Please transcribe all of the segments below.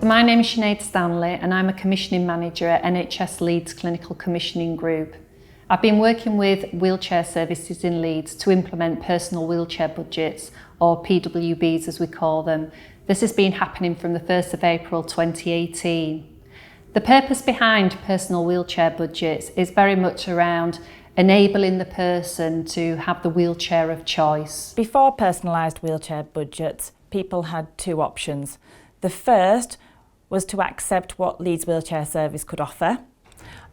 My name is Sinead Stanley and I'm a commissioning manager at NHS Leeds Clinical Commissioning Group. I've been working with wheelchair services in Leeds to implement personal wheelchair budgets, or PWBs as we call them. This has been happening from the 1st of April 2018. The purpose behind personal wheelchair budgets is very much around enabling the person to have the wheelchair of choice. Before personalised wheelchair budgets, people had two options. The first was to accept what Leeds Wheelchair Service could offer,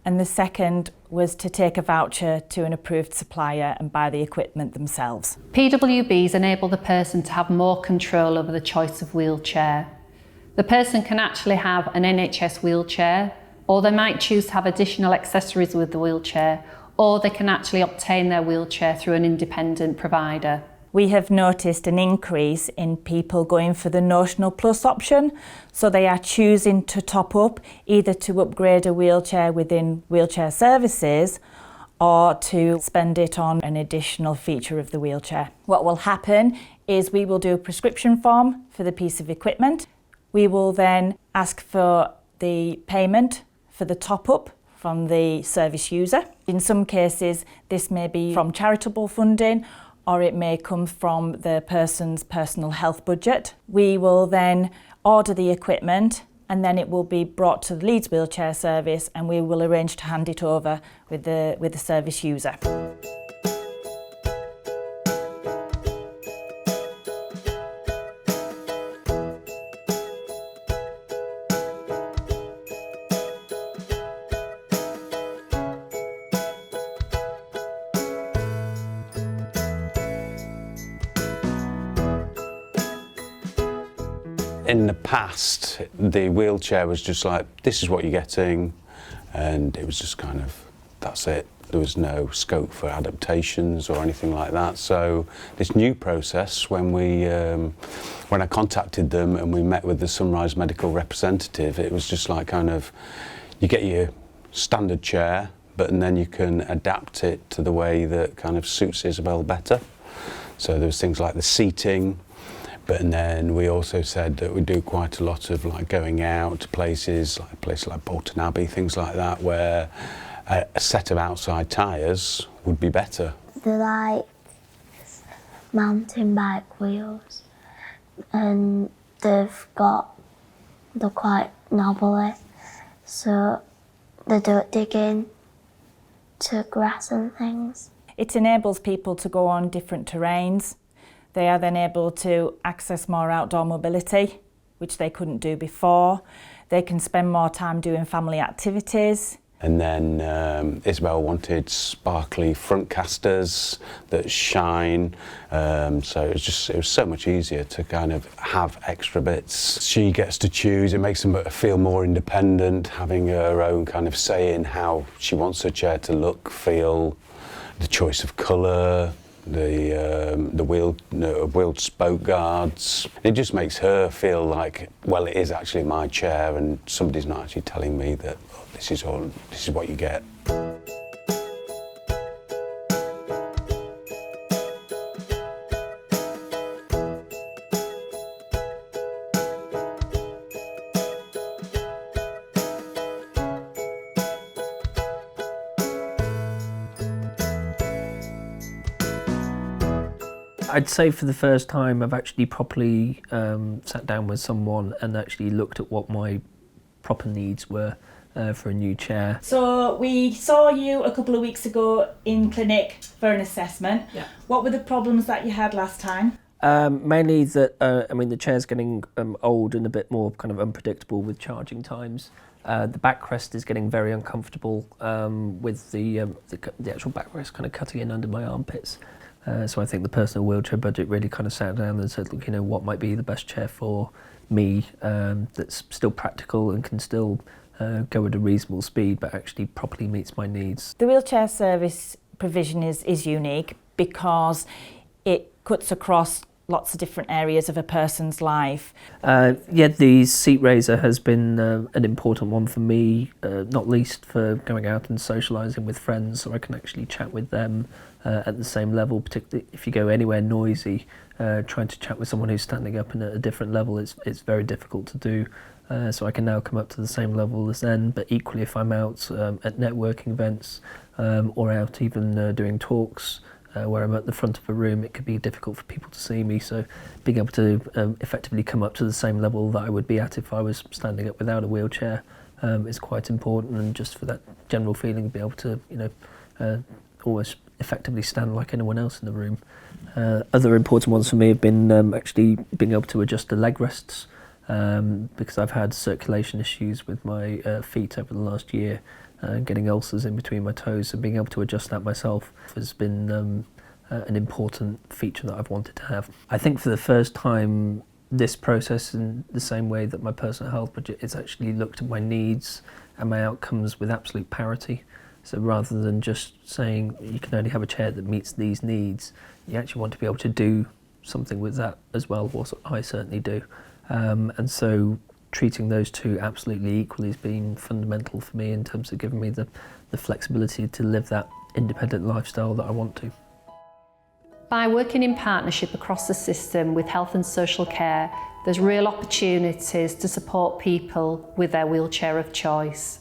and the second was to take a voucher to an approved supplier and buy the equipment themselves. PWBs enable the person to have more control over the choice of wheelchair. The person can actually have an NHS wheelchair, or they might choose to have additional accessories with the wheelchair, or they can actually obtain their wheelchair through an independent provider. We have noticed an increase in people going for the notional plus option, so they are choosing to top up either to upgrade a wheelchair within wheelchair services or to spend it on an additional feature of the wheelchair. What will happen is we will do a prescription form for the piece of equipment. We will then ask for the payment for the top up from the service user. In some cases, this may be from charitable funding, or it may come from the person's personal health budget. We will then order the equipment and then it will be brought to the Leeds Wheelchair Service and we will arrange to hand it over with the service user. In the past, the wheelchair was just like, this is what you're getting, and it was just kind of, that's it. There was no scope for adaptations or anything like that. So this new process, when I contacted them and we met with the Sunrise medical representative, it was just like kind of, you get your standard chair, but then you can adapt it to the way that kind of suits Isabel better. So there was things like the seating, but and then we also said that we do quite a lot of like going out to places like Bolton Abbey, things like that, where a set of outside tyres would be better. They're like mountain bike wheels, and they're quite knobbly, so they don't dig in to grass and things. It enables people to go on different terrains. They are then able to access more outdoor mobility, which they couldn't do before. They can spend more time doing family activities. And then Isabel wanted sparkly front casters that shine, so it was so much easier to kind of have extra bits. She gets to choose. It makes them feel more independent, having her own kind of say in how she wants her chair to look, feel, the choice of colour, the wheeled spoke guards. It just makes her feel like, well, it is actually my chair and somebody's not actually telling me that, oh, this is what you get. I'd say for the first time I've actually properly sat down with someone and actually looked at what my proper needs were for a new chair. So we saw you a couple of weeks ago in clinic for an assessment. Yeah. What were the problems that you had last time? Mainly that, the chair's getting old and a bit more kind of unpredictable with charging times. The backrest is getting very uncomfortable with the actual backrest kind of cutting in under my armpits. So I think the personal wheelchair budget really kind of sat down and said, look, what might be the best chair for me that's still practical and can still go at a reasonable speed but actually properly meets my needs. The wheelchair service provision is unique because it cuts across lots of different areas of a person's life. The seat raiser has been an important one for me, not least for going out and socialising with friends, so I can actually chat with them at the same level, particularly if you go anywhere noisy. Trying to chat with someone who's standing up and at a different level, it's very difficult to do. So I can now come up to the same level as then, but equally if I'm out at networking events or out even doing talks where I'm at the front of a room, it could be difficult for people to see me. So being able to effectively come up to the same level that I would be at if I was standing up without a wheelchair is quite important, and just for that general feeling of being able to, almost effectively stand like anyone else in the room. Other important ones for me have been actually being able to adjust the leg rests, because I've had circulation issues with my feet over the last year, getting ulcers in between my toes, and being able to adjust that myself has been an important feature that I've wanted to have. I think for the first time this process, in the same way that my personal health budget, it's actually looked at my needs and my outcomes with absolute parity. So rather than just saying you can only have a chair that meets these needs, you actually want to be able to do something with that as well, what I certainly do. And so treating those two absolutely equally has been fundamental for me in terms of giving me the flexibility to live that independent lifestyle that I want to. By working in partnership across the system with health and social care, there's real opportunities to support people with their wheelchair of choice.